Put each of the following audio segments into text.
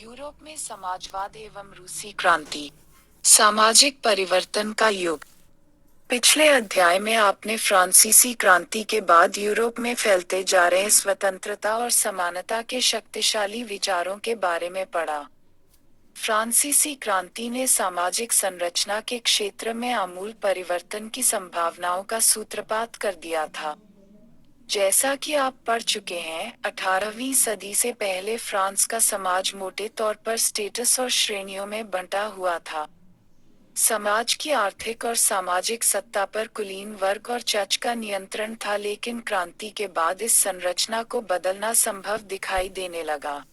Europe में समाजवाद एवं रूसी क्रांति। सामाजिक परिवर्तन का युग। पिछले अध्याय में आपने फ्रांसीसी क्रांति के बाद यूरोप में फैलते जा रहे स्वतंत्रता और समानता के शक्तिशाली विचारों के बारे में पढ़ा। फ्रांसीसी क्रांति ने सामाजिक संरचना के क्षेत्र में आमूल परिवर्तन की संभावनाओं का सूत्रपात कर दिया था। जैसा कि आप पढ़ चुके हैं, 18वीं सदी से पहले फ्रांस का समाज मोटे तौर पर स्टेटस और श्रेणियों में बंटा हुआ था। समाज की आर्थिक और सामाजिक सत्ता पर कुलीन वर्ग और चर्च का नियंत्रण था, लेकिन क्रांति के बाद इस संरचना को बदलना संभव दिखाई देने लगा।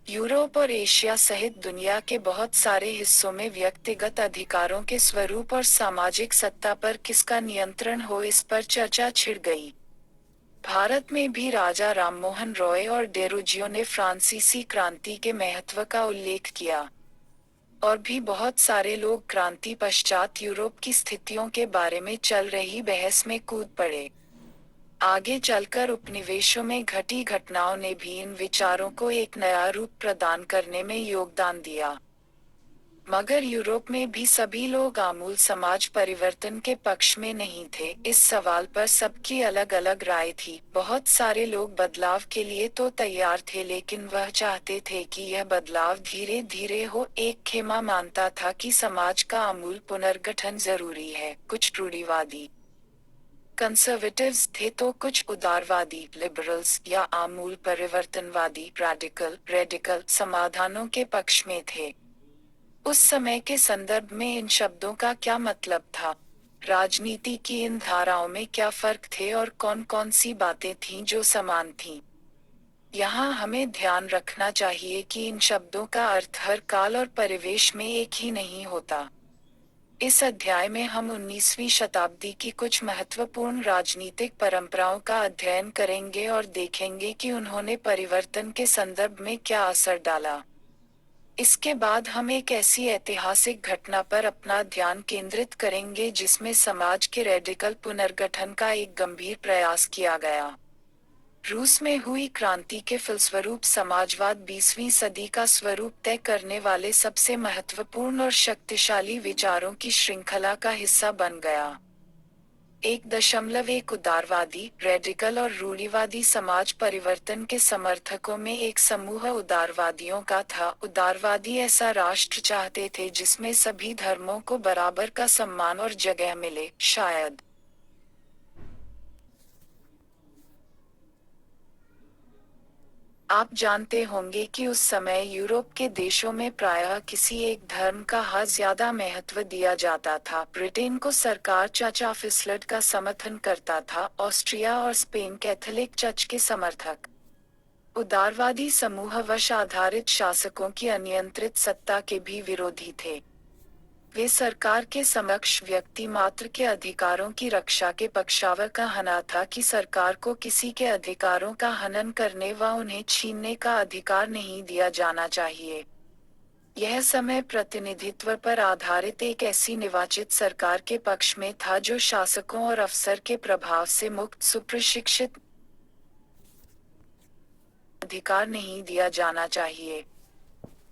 यूरोप और एशिया सहित दुनिया के बहुत सारे हिस्सों में व्यक्तिगत अधिकारों के स्वरूप और सामाजिक सत्ता पर किसका नियंत्रण हो, इस पर चर्चा छिड़ गई। भारत में भी राजा राममोहन रॉय और डेरोजियो ने फ्रांसीसी क्रांति के महत्व का उल्लेख किया। और भी बहुत सारे लोग क्रांति पश्चात यूरोप की स्थितियों के बारे में चल रही बहस में कूद पड़े। आगे चलकर उपनिवेशों में घटी घटनाओं ने भी इन विचारों को एक नया रूप प्रदान करने में योगदान दिया। मगर यूरोप में भी सभी लोग आमूल समाज परिवर्तन के पक्ष में नहीं थे। इस सवाल पर सबकी अलग अलग राय थी। बहुत सारे लोग बदलाव के लिए तो तैयार थे, लेकिन वह चाहते थे कि यह बदलाव धीरे धीरे हो। एक खेमा मानता था कि समाज का आमूल पुनर्गठन जरूरी है। कुछ रूढ़िवादी कंजर्वेटिव्स थे तो कुछ उदारवादी लिबरल्स या आमूल परिवर्तनवादी रेडिकल समाधानों के पक्ष में थे। उस समय के संदर्भ में इन शब्दों का क्या मतलब था? राजनीति की इन धाराओं में क्या फर्क थे और कौन कौन सी बातें थीं जो समान थीं? यहाँ हमें ध्यान रखना चाहिए कि इन शब्दों का अर्थ हर काल और परिवेश में एक ही नहीं होता। इस अध्याय में हम 19वीं शताब्दी की कुछ महत्वपूर्ण राजनीतिक परंपराओं का अध्ययन करेंगे और देखेंगे कि उन्होंने परिवर्तन के संदर्भ में क्या असर डाला। इसके बाद हम एक ऐसी ऐतिहासिक घटना पर अपना ध्यान केंद्रित करेंगे जिसमें समाज के रेडिकल पुनर्गठन का एक गंभीर प्रयास किया गया। रूस में हुई क्रांति के फलस्वरूप समाजवाद 20वीं सदी का स्वरूप तय करने वाले सबसे महत्वपूर्ण और शक्तिशाली विचारों की श्रृंखला का हिस्सा बन गया। 1.1 उदारवादी, रेडिकल और रूढ़िवादी समाज परिवर्तन के समर्थकों में एक समूह उदारवादियों का था। उदारवादी ऐसा राष्ट्र चाहते थे जिसमें सभी धर्मों को बराबर का सम्मान और जगह मिले। शायद आप जानते होंगे कि उस समय यूरोप के देशों में प्रायः किसी एक धर्म का ज्यादा महत्व दिया जाता था। ब्रिटेन को सरकार चर्च ऑफ इंग्लैंड का समर्थन करता था, ऑस्ट्रिया और स्पेन कैथोलिक चर्च के समर्थक। उदारवादी समूह वश आधारित शासकों की अनियंत्रित सत्ता के भी विरोधी थे। वे सरकार के समक्ष व्यक्ति मात्र के अधिकारों की रक्षा के पक्षावर का कहना था कि सरकार को किसी के अधिकारों का हनन करने व उन्हें छीनने का अधिकार नहीं दिया जाना चाहिए। यह समय प्रतिनिधित्व पर आधारित एक ऐसी निर्वाचित सरकार के पक्ष में था जो शासकों और अफसर के प्रभाव से मुक्त सुप्रशिक्षित अधिकार नहीं दिया जाना चाहिए।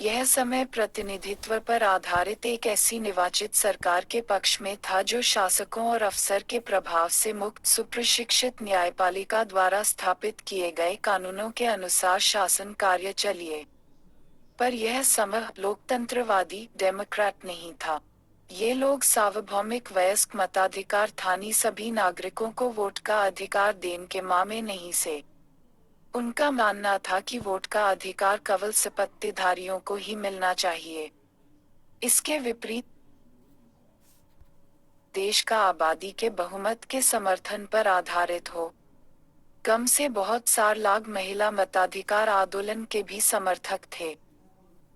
यह समय प्रतिनिधित्व पर आधारित एक ऐसी निर्वाचित सरकार के पक्ष में था जो शासकों और अफसर के प्रभाव से मुक्त सुप्रशिक्षित न्यायपालिका द्वारा स्थापित किए गए कानूनों के अनुसार शासन कार्य चलिए। पर यह समूह लोकतंत्रवादी डेमोक्रेट नहीं था। ये लोग सार्वभौमिक वयस्क मताधिकार थानी सभी नागरिकों को वोट का अधिकार देने के मामले नहीं से। उनका मानना था कि वोट का अधिकार केवल संपत्तिधारियों को ही मिलना चाहिए। इसके विपरीत देश का आबादी के बहुमत के समर्थन पर आधारित हो। कम से बहुत सार लाख महिला मताधिकार आंदोलन के भी समर्थक थे।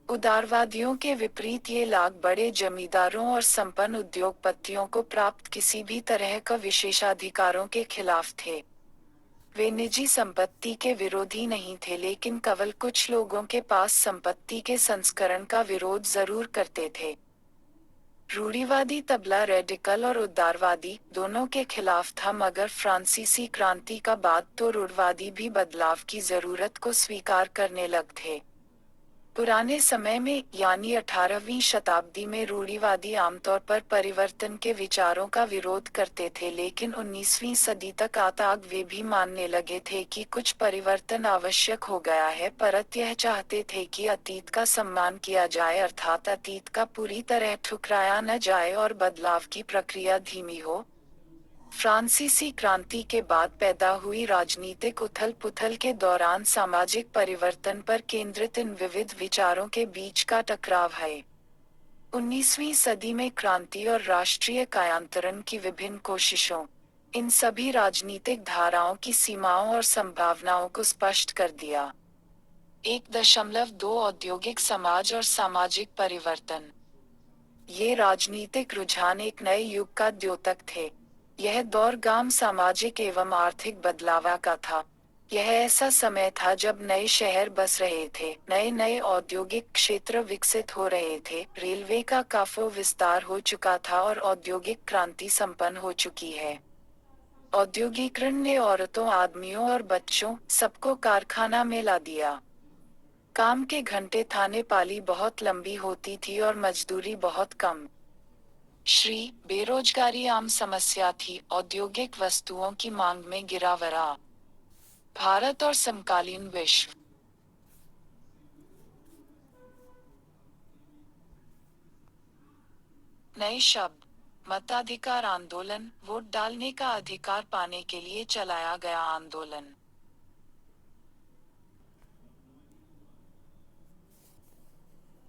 उदारवादियों के विपरीत ये लाख बड़े जमींदारों और संपन्न उद्योगपतियों को प्राप्त किसी भी तरह का विशेषाधिकारों के खिलाफ थे। वे निजी संपत्ति के विरोधी नहीं थे, लेकिन केवल कुछ लोगों के पास संपत्ति के संस्करण का विरोध जरूर करते थे। रूढ़िवादी तबला रेडिकल और उदारवादी दोनों के खिलाफ था, मगर फ्रांसीसी क्रांति का बाद तो रूढ़िवादी भी बदलाव की जरूरत को स्वीकार करने लग थे। पुराने समय में यानी 18वीं शताब्दी में रूढ़िवादी आमतौर पर परिवर्तन के विचारों का विरोध करते थे, लेकिन 19वीं सदी तक आताग वे भी मानने लगे थे कि कुछ परिवर्तन आवश्यक हो गया है, परत यह चाहते थे कि अतीत का सम्मान किया जाए, अर्थात अतीत का पूरी तरह ठुकराया न जाए और बदलाव की प्रक्रिया धीमी हो। फ्रांसीसी क्रांति के बाद पैदा हुई राजनीतिक उथल-पुथल के दौरान सामाजिक परिवर्तन पर केंद्रित इन विविध विचारों के बीच का टकराव है। 19वीं सदी में क्रांति और राष्ट्रीय कायांतरण की विभिन्न कोशिशों, इन सभी राजनीतिक धाराओं की सीमाओं और संभावनाओं को स्पष्ट कर दिया। 1.2 औद्योगिक समाज और सामाजिक परिवर्तन। ये राजनीतिक रुझान एक नए युग का द्योतक थे। यह दौर गांव सामाजिक एवं आर्थिक बदलाव का था। यह ऐसा समय था जब नए शहर बस रहे थे, नए नए औद्योगिक क्षेत्र विकसित हो रहे थे, रेलवे का काफी विस्तार हो चुका था और औद्योगिक क्रांति संपन्न हो चुकी है। औद्योगिकरण ने औरतों, आदमियों और बच्चों सबको कारखाना में ला दिया। काम के घंटे थाने पाली बहुत लंबी होती थी और मजदूरी बहुत कम। बेरोजगारी आम समस्या थी, औद्योगिक वस्तुओं की मांग में गिरावट। भारत और समकालीन विश्व। नए शब्द। मताधिकार आंदोलन, वोट डालने का अधिकार पाने के लिए चलाया गया आंदोलन।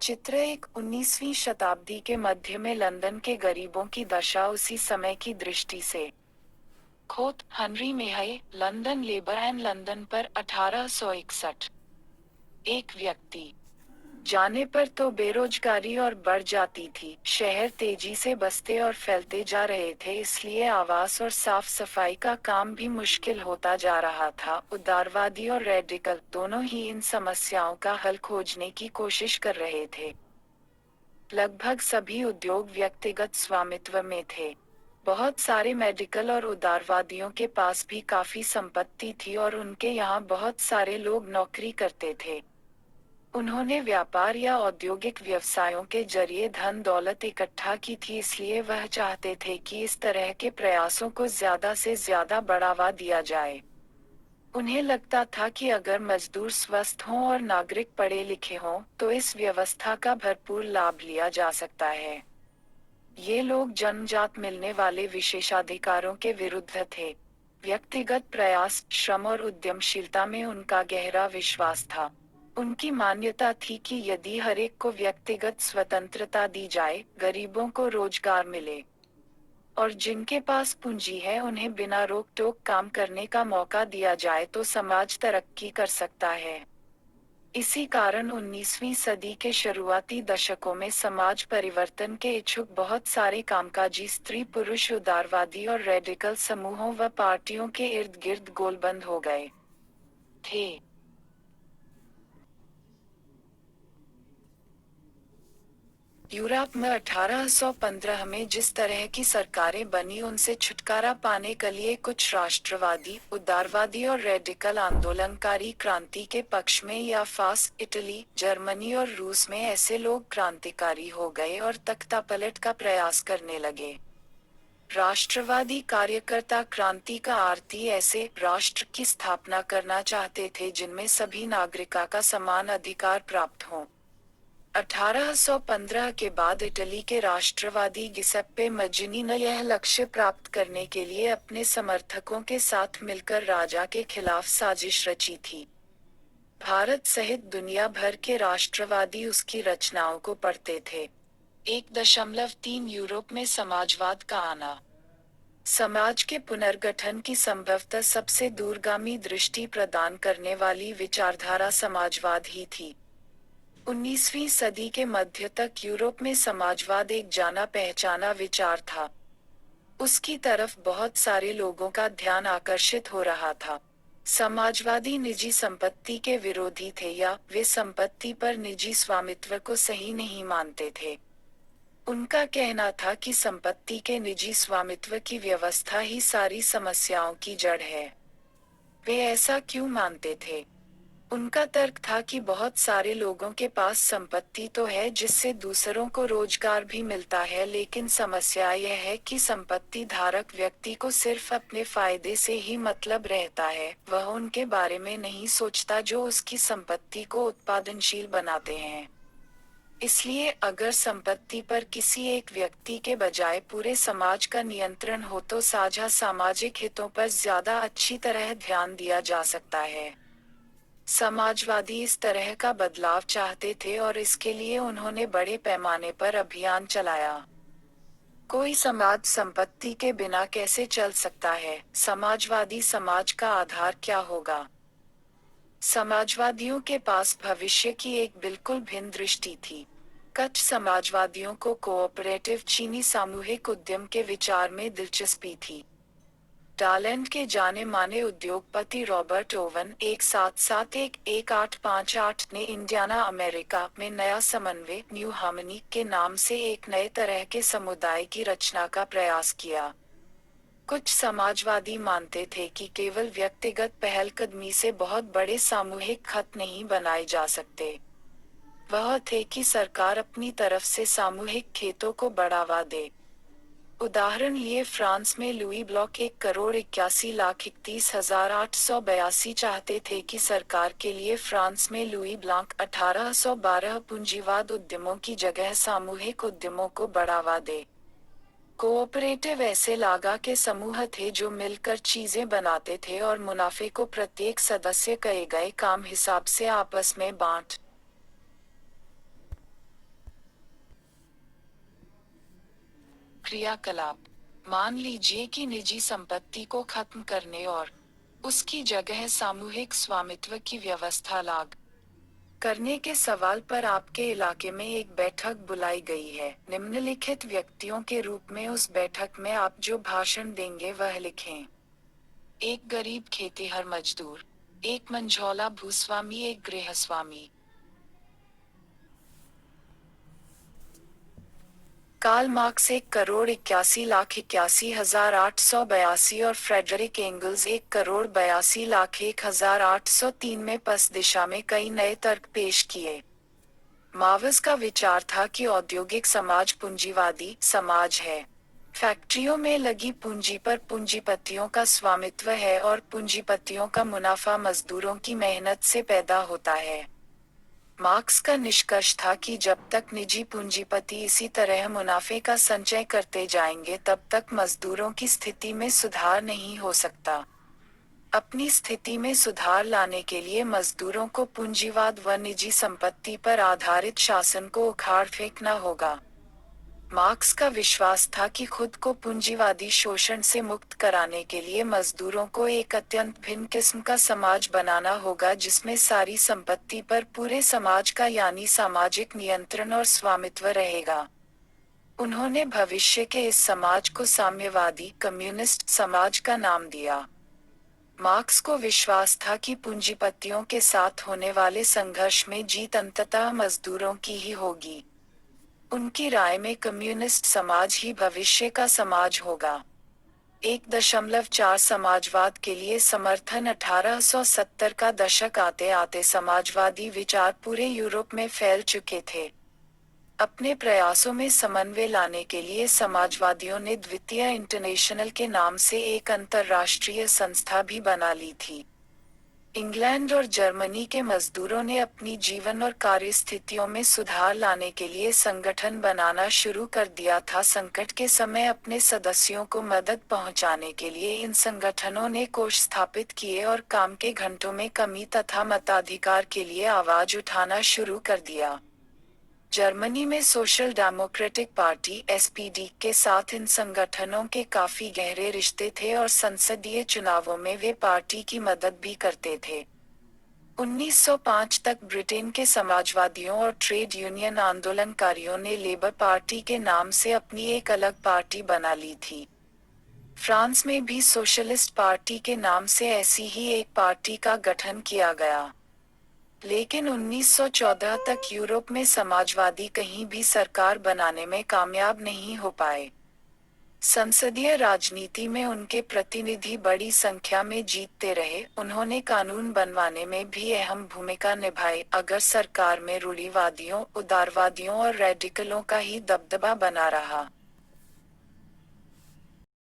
चित्र 1। 19वीं शताब्दी के मध्य में लंदन के गरीबों की दशा उसी समय की दृष्टि से। खोत, Henry Mayhew, London Labour and London poor 1861। एक व्यक्ति जाने पर तो बेरोजगारी और बढ़ जाती थी, शहर तेजी से बसते और फैलते जा रहे थे, इसलिए आवास और साफ सफाई का काम भी मुश्किल होता जा रहा था। उदारवादी और रेडिकल दोनों ही इन समस्याओं का हल खोजने की कोशिश कर रहे थे। लगभग सभी उद्योग व्यक्तिगत स्वामित्व में थे। बहुत सारे मेडिकल और उदारवादियों के पास भी काफी संपत्ति थी और उनके यहाँ बहुत सारे लोग नौकरी करते थे। उन्होंने व्यापार या औद्योगिक व्यवसायों के जरिए धन दौलत इकट्ठा की थी, इसलिए वह चाहते थे कि इस तरह के प्रयासों को ज्यादा से ज्यादा बढ़ावा दिया जाए। उन्हें लगता था कि अगर मजदूर स्वस्थ हों और नागरिक पढ़े लिखे हों, तो इस व्यवस्था का भरपूर लाभ लिया जा सकता है। ये लोग जन्मजात मिलने वाले विशेषाधिकारों के विरुद्ध थे। व्यक्तिगत प्रयास, श्रम और उद्यमशीलता में उनका गहरा विश्वास था। उनकी मान्यता थी कि यदि हर एक को व्यक्तिगत स्वतंत्रता दी जाए, गरीबों को रोजगार मिले और जिनके पास पूंजी है उन्हें बिना रोक टोक काम करने का मौका दिया जाए, तो समाज तरक्की कर सकता है। इसी कारण 19वीं सदी के शुरुआती दशकों में समाज परिवर्तन के इच्छुक बहुत सारे कामकाजी स्त्री पुरुष उदारवादी और रेडिकल समूहों व पार्टियों के इर्द गिर्द गोलबंद हो गए थे। यूरोप में 1815 में जिस तरह की सरकारें बनी, उनसे छुटकारा पाने के लिए कुछ राष्ट्रवादी, उदारवादी और रेडिकल आंदोलनकारी क्रांति के पक्ष में या फ्रांस, इटली, जर्मनी और रूस में ऐसे लोग क्रांतिकारी हो गए और तख्तापलट का प्रयास करने लगे। राष्ट्रवादी कार्यकर्ता क्रांति का आरती ऐसे राष्ट्र की स्थापना करना चाहते थे जिनमें सभी नागरिकों का समान अधिकार प्राप्त हो। 1815 के बाद इटली के राष्ट्रवादी गिसेप्पे मज्जिनी ने यह लक्ष्य प्राप्त करने के लिए अपने समर्थकों के साथ मिलकर राजा के खिलाफ साजिश रची थी। भारत सहित दुनिया भर के राष्ट्रवादी उसकी रचनाओं को पढ़ते थे। 1.3 यूरोप में समाजवाद का आना। समाज के पुनर्गठन की संभवतः सबसे दूरगामी दृष्टि प्रदान करने वाली विचारधारा समाजवाद ही थी। 19वीं सदी के मध्य तक यूरोप में समाजवाद एक जाना पहचाना विचार था। उसकी तरफ बहुत सारे लोगों का ध्यान आकर्षित हो रहा था। समाजवादी निजी संपत्ति के विरोधी थे या वे संपत्ति पर निजी स्वामित्व को सही नहीं मानते थे। उनका कहना था कि संपत्ति के निजी स्वामित्व की व्यवस्था ही सारी समस्याओं की जड़ है। वे ऐसा क्यों मानते थे? उनका तर्क था कि बहुत सारे लोगों के पास संपत्ति तो है जिससे दूसरों को रोजगार भी मिलता है, लेकिन समस्या यह है कि संपत्ति धारक व्यक्ति को सिर्फ अपने फायदे से ही मतलब रहता है, वह उनके बारे में नहीं सोचता जो उसकी संपत्ति को उत्पादनशील बनाते हैं। इसलिए अगर संपत्ति पर किसी एक व्यक्ति के बजाय पूरे समाज का नियंत्रण हो तो साझा सामाजिक हितों पर ज्यादा अच्छी तरह ध्यान दिया जा सकता है। समाजवादी इस तरह का बदलाव चाहते थे और इसके लिए उन्होंने बड़े पैमाने पर अभियान चलाया। कोई समाज संपत्ति के बिना कैसे चल सकता है? समाजवादी समाज का आधार क्या होगा? समाजवादियों के पास भविष्य की एक बिल्कुल भिन्न दृष्टि थी। कच्छ समाजवादियों को कोऑपरेटिव चीनी सामूहिक उद्यम के विचार में दिलचस्पी थी। टालैंड के जाने माने उद्योगपति रॉबर्ट ओवन 1771-1858 ने इंडियाना अमेरिका में नया समन्वय न्यू हार्मनी के नाम से एक नए तरह के समुदाय की रचना का प्रयास किया। कुछ समाजवादी मानते थे कि केवल व्यक्तिगत पहलकदमी से बहुत बड़े सामूहिक खत नहीं बनाए जा सकते। वह थे कि सरकार अपनी तरफ से सामूहिक खेतों को बढ़ावा दे। उदाहरण लिए फ्रांस में लुई ब्लॉक 1,81,31,882 चाहते थे कि सरकार के लिए फ्रांस में लुई ब्लॉक 1812 पूंजीवाद उद्यमों की जगह सामूहिक उद्यमों को बढ़ावा दे। कोऑपरेटिव ऐसे लागा के समूह थे जो मिलकर चीजें बनाते थे और मुनाफे को प्रत्येक सदस्य किए गए काम हिसाब से आपस में बांट। क्रियाकलाप। मान लीजिए कि निजी संपत्ति को खत्म करने और उसकी जगह सामूहिक स्वामित्व की व्यवस्था लागू करने के सवाल पर आपके इलाके में एक बैठक बुलाई गई है। निम्नलिखित व्यक्तियों के रूप में उस बैठक में आप जो भाषण देंगे वह लिखें। एक गरीब खेतिहर मजदूर, एक मंझौला भूस्वामी, एक गृहस्वामी। कार्ल मार्क्स 1,81,81,882 और फ्रेडरिक एंगल्स 1,82,01,1803 में पस दिशा में कई नए तर्क पेश किए। मार्क्स का विचार था कि औद्योगिक समाज पूंजीवादी समाज है। फैक्ट्रियों में लगी पूंजी पर पूंजीपतियों का स्वामित्व है और पूंजीपतियों का मुनाफा मजदूरों की मेहनत से पैदा होता है। मार्क्स का निष्कर्ष था कि जब तक निजी पूंजीपति इसी तरह मुनाफे का संचय करते जाएंगे तब तक मजदूरों की स्थिति में सुधार नहीं हो सकता। अपनी स्थिति में सुधार लाने के लिए मजदूरों को पूंजीवाद व निजी संपत्ति पर आधारित शासन को उखाड़ फेंकना होगा। मार्क्स का विश्वास था कि खुद को पूंजीवादी शोषण से मुक्त कराने के लिए मजदूरों को एक अत्यंत भिन्न किस्म का समाज बनाना होगा जिसमें सारी संपत्ति पर पूरे समाज का यानी सामाजिक नियंत्रण और स्वामित्व रहेगा। उन्होंने भविष्य के इस समाज को साम्यवादी कम्युनिस्ट समाज का नाम दिया। मार्क्स को विश्वास था कि पूंजीपतियों के साथ होने वाले संघर्ष में जीत अंततः मजदूरों की ही होगी। उनकी राय में कम्युनिस्ट समाज ही भविष्य का समाज होगा। 1.4 समाजवाद के लिए समर्थन 1870 का दशक आते आते समाजवादी विचार पूरे यूरोप में फैल चुके थे। अपने प्रयासों में समन्वय लाने के लिए समाजवादियों ने द्वितीय इंटरनेशनल के नाम से एक अंतर्राष्ट्रीय संस्था भी बना ली थी। इंग्लैंड और जर्मनी के मजदूरों ने अपनी जीवन और कार्य स्थितियों में सुधार लाने के लिए संगठन बनाना शुरू कर दिया था। संकट के समय अपने सदस्यों को मदद पहुंचाने के लिए इन संगठनों ने कोष स्थापित किए और काम के घंटों में कमी तथा मताधिकार के लिए आवाज उठाना शुरू कर दिया। जर्मनी में सोशल डेमोक्रेटिक पार्टी (SPD) के साथ इन संगठनों के काफी गहरे रिश्ते थे और संसदीय चुनावों में वे पार्टी की मदद भी करते थे। 1905 तक ब्रिटेन के समाजवादियों और ट्रेड यूनियन आंदोलनकारियों ने लेबर पार्टी के नाम से अपनी एक अलग पार्टी बना ली थी। फ्रांस में भी सोशलिस्ट पार्टी के नाम से ऐसी ही एक पार्टी का गठन किया गया। लेकिन 1914 तक यूरोप में समाजवादी कहीं भी सरकार बनाने में कामयाब नहीं हो पाए। संसदीय राजनीति में उनके प्रतिनिधि बड़ी संख्या में जीतते रहे। उन्होंने कानून बनवाने में भी अहम भूमिका निभाई, अगर सरकार में रूढ़िवादियों, उदारवादियों और रेडिकलों का ही दबदबा बना रहा।